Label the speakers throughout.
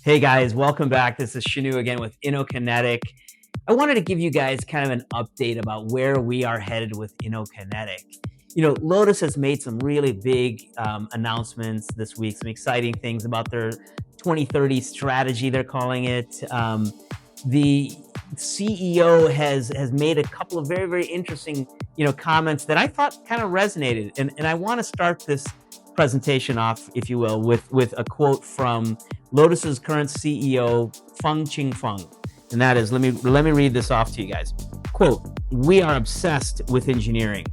Speaker 1: Hey guys, welcome back. This is Shinoo again with InoKinetic. I wanted to give you guys kind of an update about where we are headed with InoKinetic. Lotus has made some really big announcements this week, some exciting things about their 2030 strategy, they're calling it. The CEO has made a couple of very, very interesting comments that I thought kind of resonated. And I want to start this presentation off, if you will, with a quote from Lotus's current CEO, Feng Feng. And that is, let me read this off to you guys. Quote, "We are obsessed with engineering,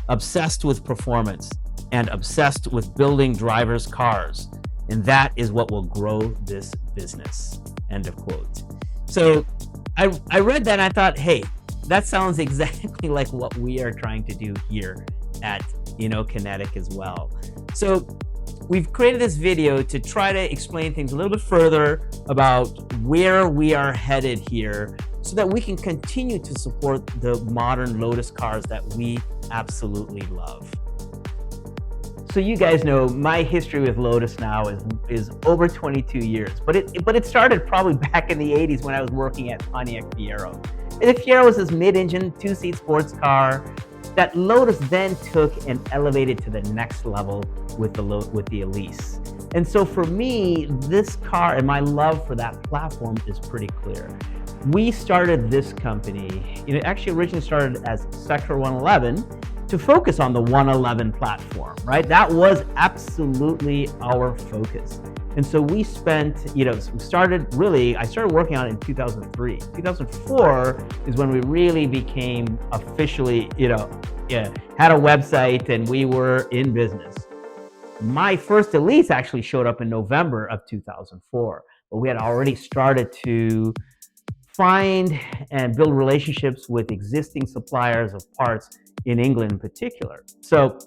Speaker 1: obsessed with performance, and obsessed with building drivers' cars. And that is what will grow this business." End of quote. So I read that and I thought, hey, that sounds exactly like what we are trying to do here at InoKinetic as well. So we've created this video to try to explain things a little bit further about where we are headed here so that we can continue to support the modern Lotus cars that we absolutely love. So you guys know my history with Lotus now is over 22 years, but it started probably back in the 80s when I was working at Pontiac Fiero. And the Fiero was this mid-engine, two-seat sports car that Lotus then took and elevated to the next level with the Elise. And so for me, this car and my love for that platform is pretty clear. We started this company, it actually originally started as Sector 111 to focus on the 111 platform, right? That was absolutely our focus. And so we spent, I started working on it in 2003. 2004 is when we really became officially, had a website and we were in business. My first Elise actually showed up in November of 2004, but we had already started to find and build relationships with existing suppliers of parts in England in particular. So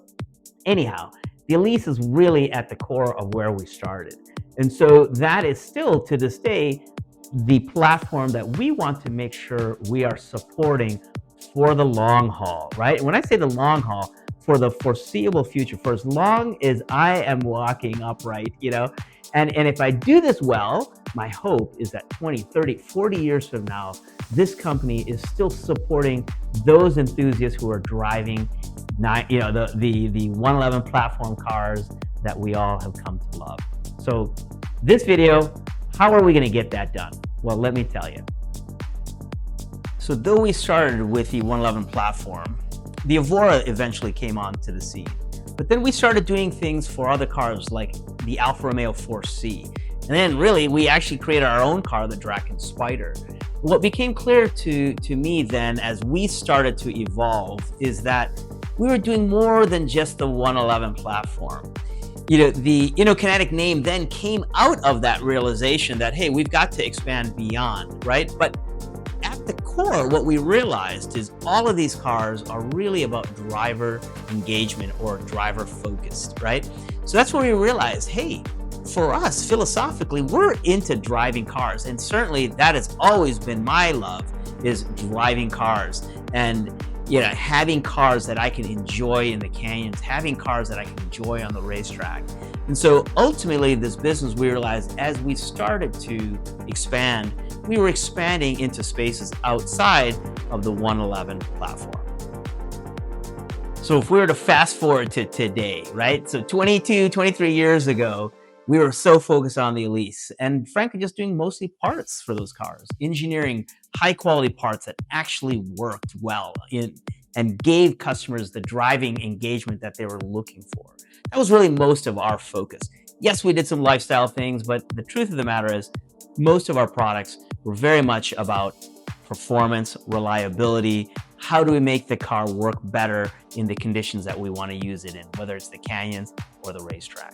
Speaker 1: anyhow, the Elise is really at the core of where we started. And so that is still, to this day, the platform that we want to make sure we are supporting for the long haul, right? And when I say the long haul, for the foreseeable future, for as long as I am walking upright, and if I do this well, my hope is that 20, 30, 40 years from now, this company is still supporting those enthusiasts who are driving the 111 platform cars that we all have come to love. So this video, how are we going to get that done? Well, let me tell you. So though we started with the 111 platform, the Evora eventually came onto the scene. But then we started doing things for other cars like the Alfa Romeo 4C. And then really, we actually created our own car, the Draken Spider. What became clear to me then as we started to evolve is that we were doing more than just the 111 platform. The InoKinetic name then came out of that realization that, hey, we've got to expand beyond, right? But at the core, what we realized is all of these cars are really about driver engagement or driver focused, right? So that's where we realized, hey, for us, philosophically, we're into driving cars. And certainly that has always been my love, is driving cars. And having cars that I can enjoy in the canyons, having cars that I can enjoy on the racetrack. And so ultimately this business, we realized as we started to expand, we were expanding into spaces outside of the 111 platform. So if we were to fast forward to today, right? So 22, 23 years ago, we were so focused on the Elise and frankly, just doing mostly parts for those cars, engineering high quality parts that actually worked well and gave customers the driving engagement that they were looking for. That was really most of our focus. Yes, we did some lifestyle things, but the truth of the matter is most of our products were very much about performance, reliability. How do we make the car work better in the conditions that we want to use it in, whether it's the canyons or the racetrack?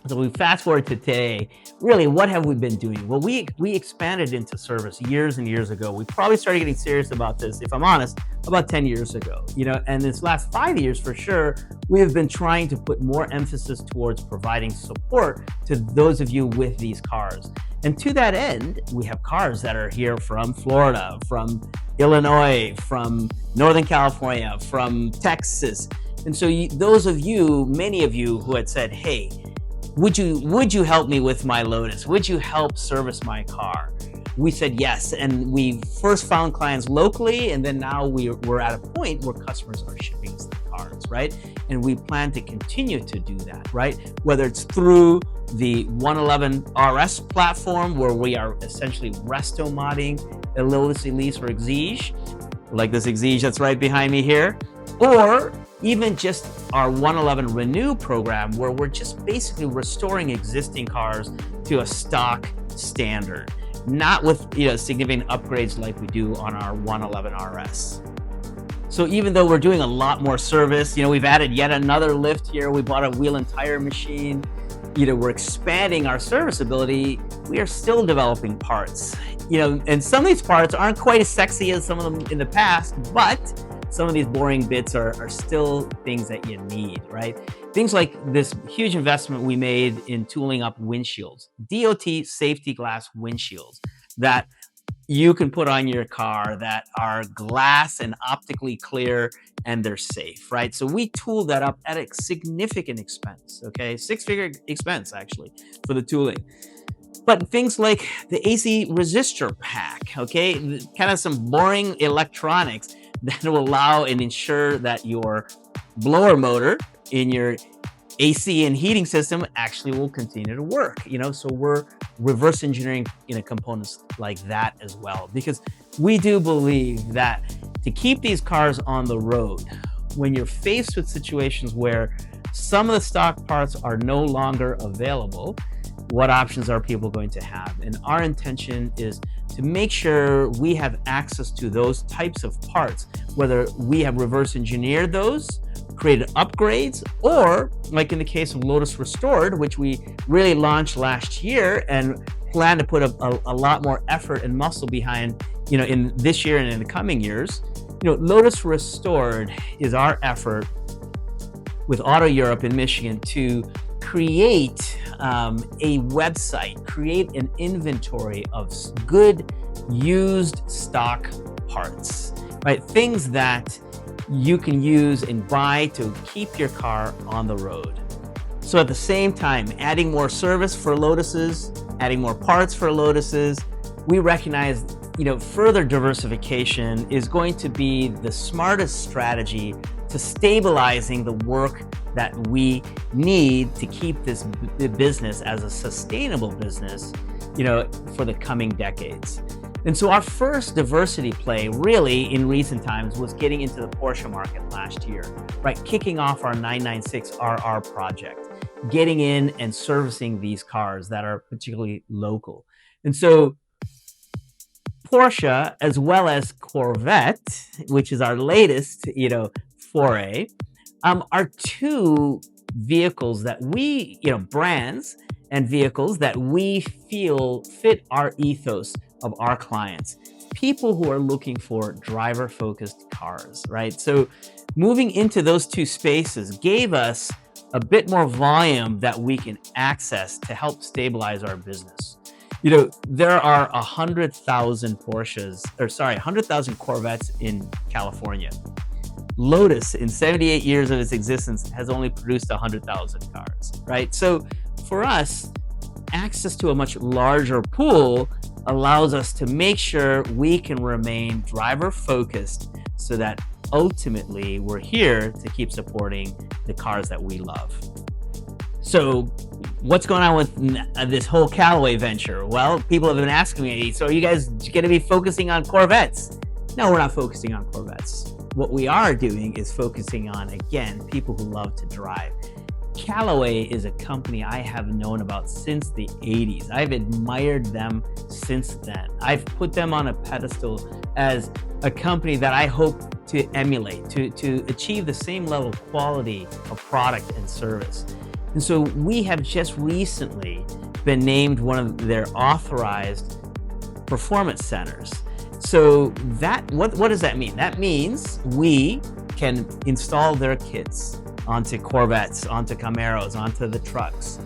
Speaker 1: So we fast forward to today, really, what have we been doing? Well, we expanded into service years and years ago. We probably started getting serious about this, if I'm honest, about 10 years ago. And this last 5 years for sure, we have been trying to put more emphasis towards providing support to those of you with these cars. And to that end, we have cars that are here from Florida, from Illinois, from Northern California, from Texas. And so those of you, many of you who had said, hey, would you help me with my Lotus? Would you help service my car? We said yes, and we first found clients locally, and then now we're at a point where customers are shipping us the cars, right? And we plan to continue to do that, right? Whether it's through the 111 RS platform, where we are essentially resto modding a Lotus Elise or Exige, like this Exige that's right behind me here, or even just our 111 Renew program, where we're just basically restoring existing cars to a stock standard, not with significant upgrades like we do on our 111 RS. So even though we're doing a lot more service, we've added yet another lift here, we bought a wheel and tire machine, we're expanding our serviceability, we are still developing parts. And some of these parts aren't quite as sexy as some of them in the past, but some of these boring bits are still things that you need, right? Things like this huge investment we made in tooling up windshields, DOT safety glass windshields that you can put on your car that are glass and optically clear, and they're safe, right? So we tooled that up at a significant expense, okay? Six-figure expense, actually, for the tooling. But things like the AC resistor pack, okay? Kind of some boring electronics that will allow and ensure that your blower motor in your AC and heating system actually will continue to work, so we're reverse engineering components like that as well, because we do believe that to keep these cars on the road, when you're faced with situations where some of the stock parts are no longer available, what options are people going to have? And our intention is to make sure we have access to those types of parts, whether we have reverse engineered those, created upgrades, or like in the case of Lotus Restored, which we really launched last year and plan to put a lot more effort and muscle behind, in this year and in the coming years. Lotus Restored is our effort with Auto Europe in Michigan to create a website, create an inventory of good used stock parts, right? Things that you can use and buy to keep your car on the road. So at the same time, adding more service for Lotuses, adding more parts for Lotuses, we recognize, further diversification is going to be the smartest strategy to stabilizing the work that we need to keep this business as a sustainable business, for the coming decades. And so our first diversity play really in recent times was getting into the Porsche market last year, right? Kicking off our 996RR project, getting in and servicing these cars that are particularly local. And so Porsche, as well as Corvette, which is our latest, foray, are two vehicles that we, brands and vehicles that we feel fit our ethos of our clients, people who are looking for driver-focused cars, right? So moving into those two spaces gave us a bit more volume that we can access to help stabilize our business. There are 100,000 100,000 Corvettes in California. Lotus, in 78 years of its existence, has only produced 100,000 cars, right? So for us, access to a much larger pool allows us to make sure we can remain driver focused so that ultimately we're here to keep supporting the cars that we love. So what's going on with this whole Callaway venture? Well, people have been asking me, so are you guys going to be focusing on Corvettes? No, we're not focusing on Corvettes. What we are doing is focusing on, again, people who love to drive. Callaway is a company I have known about since the 80s. I've admired them since then. I've put them on a pedestal as a company that I hope to emulate, to achieve the same level of quality of product and service. And so we have just recently been named one of their Authorized Performance Centers. So that what does that mean? That means we can install their kits onto Corvettes, onto Camaros, onto the trucks.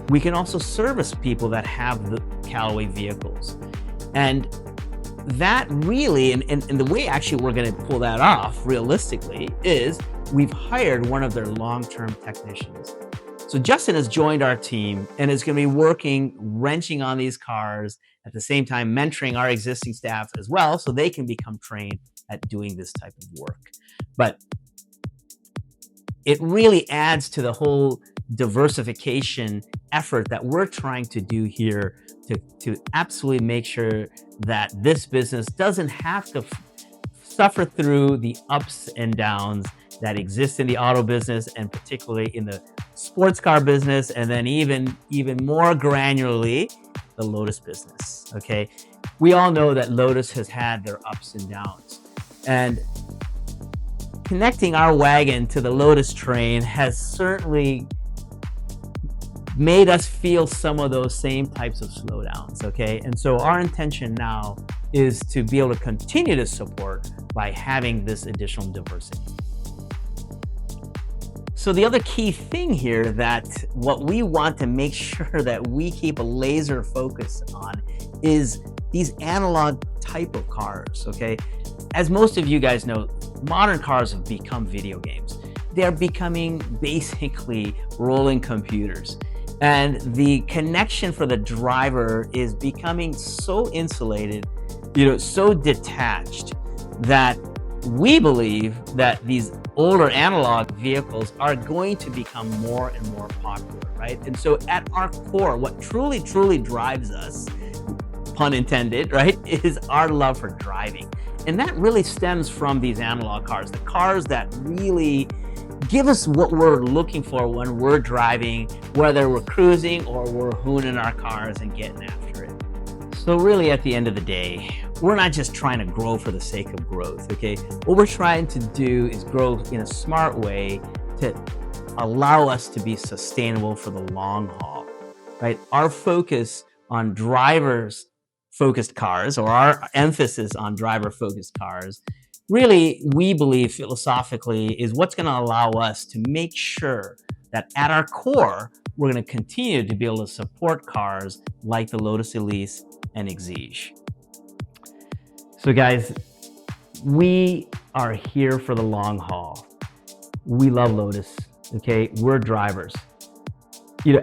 Speaker 1: We can also service people that have the Callaway vehicles. And that really, and the way actually we're going to pull that off realistically is we've hired one of their long-term technicians. So Justin has joined our team and is going to be working, wrenching on these cars, at the same time mentoring our existing staff as well, so they can become trained at doing this type of work. But it really adds to the whole diversification effort that we're trying to do here to absolutely make sure that this business doesn't have to suffer through the ups and downs that exist in the auto business, and particularly in the sports car business, and then even more granularly, the Lotus business, okay? We all know that Lotus has had their ups and downs, and connecting our wagon to the Lotus train has certainly made us feel some of those same types of slowdowns, okay? And so our intention now is to be able to continue to support by having this additional diversity. So the other key thing here, that what we want to make sure that we keep a laser focus on, is these analog type of cars, okay? As most of you guys know, modern cars have become video games. They're becoming basically rolling computers. And the connection for the driver is becoming so insulated, so detached, that we believe that these older analog vehicles are going to become more and more popular, right? And so at our core, what truly drives us, pun intended, right, is our love for driving. And that really stems from these analog cars, the cars that really give us what we're looking for when we're driving, whether we're cruising or we're hooning our cars and getting after it. So really, at the end of the day, we're not just trying to grow for the sake of growth, okay? What we're trying to do is grow in a smart way to allow us to be sustainable for the long haul, right? Our focus on drivers-focused cars, or our emphasis on driver-focused cars, really, we believe philosophically, is what's going to allow us to make sure that at our core, we're going to continue to be able to support cars like the Lotus Elise and Exige. So guys, we are here for the long haul. We love Lotus, okay? We're drivers.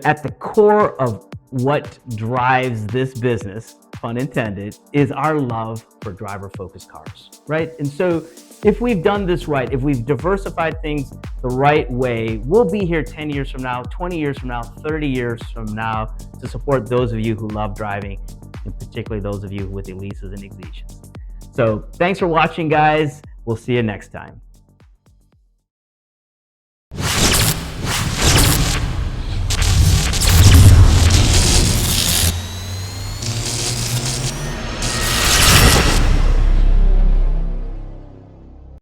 Speaker 1: At the core of what drives this business, pun intended, is our love for driver-focused cars, right? And so if we've done this right, if we've diversified things the right way, we'll be here 10 years from now, 20 years from now, 30 years from now to support those of you who love driving, and particularly those of you with Elises and Exiges. So thanks for watching, guys. We'll see you next time.